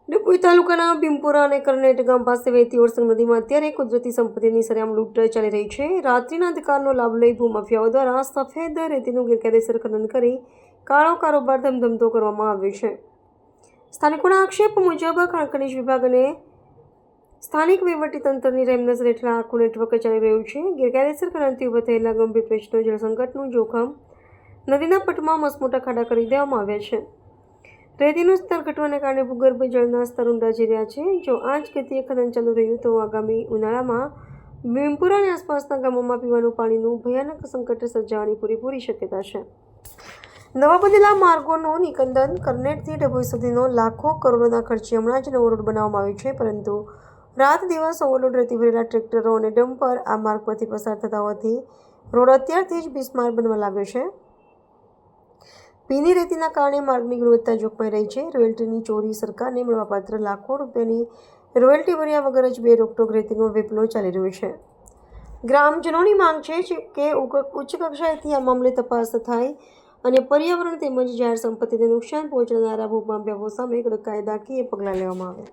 ડભોઈ તાલુકાના ભીમપુરા અને કરનેટ ગામ પાસે વહેતી ઓરસંગ નદીમાં અત્યારે કુદરતી સંપત્તિની સરેઆમ લૂંટ ચાલી રહી છે। રાત્રિના અંધકારનો લાભ લઈ ભૂમાફિયાઓ દ્વારા સફેદ રેતીનું ગેરકાયદેસર ખનન કરી કાળો કારોબાર ધમધમતો કરવામાં આવ્યો છે। સ્થાનિકોના આક્ષેપ મુજબ ખાણ ખનીજ વિભાગ અને સ્થાનિક વહીવટીતંત્રની રેમનજર હેઠળ આખું નેટવર્ક ચાલી રહ્યું છે। ગેરકાયદેસર ખનનથી ઊભા થયેલા ગંભીર પ્રશ્નો જળસંકટનું જોખમ નદીના પટમાં મસમોટા ખાડા કરી દેવામાં આવ્યા છે। રેતીનું સ્તર ઘટવાને કારણે ભૂગર્ભ જળના સ્તર ઊંડા જઈ રહ્યા છે। જો આ જ ગતિએ ખનન ચાલુ રહ્યું તો આગામી ઉનાળામાં ભીમપુરા અને આસપાસના ગામોમાં પીવાનું પાણીનું ભયાનક સંકટ સર્જાવાની પૂરેપૂરી શક્યતા છે। નવા બનેલા માર્ગોનું નિકંદન કરનેટથી ડભોઈ સુધીનો લાખો કરોડોના ખર્ચે હમણાં જ નવો રોડ બનાવવામાં આવ્યો છે, પરંતુ રાત દિવસ ઓવરલોડ રેતી ભરેલા ટ્રેક્ટરો અને ડમ્પર આ માર્ગ પરથી પસાર થતા હોવાથી રોડ અત્યારથી જ બિસ્માર બનવા લાગ્યો છે। ભીની રેતીના કારણે માર્ગની ગુણવત્તા જોખમાઈ રહી છે। રોયલ્ટીની ચોરી સરકારને મળવાપાત્ર લાખો રૂપિયાની રોયલ્ટી ભર્યા વગર જ બે રોકટોક રેતીનો વેપલો ચાલી રહ્યો છે। ગ્રામજનોની માંગ છે કે ઉચ્ચ કક્ષાએથી આ મામલે તપાસ થાય અને પર્યાવરણ તેમજ જાહેર સંપત્તિને નુકસાન પહોંચાડનારા ભૂમાફિયાઓ સામે કડક કાયદાકીય પગલાં લેવામાં આવે।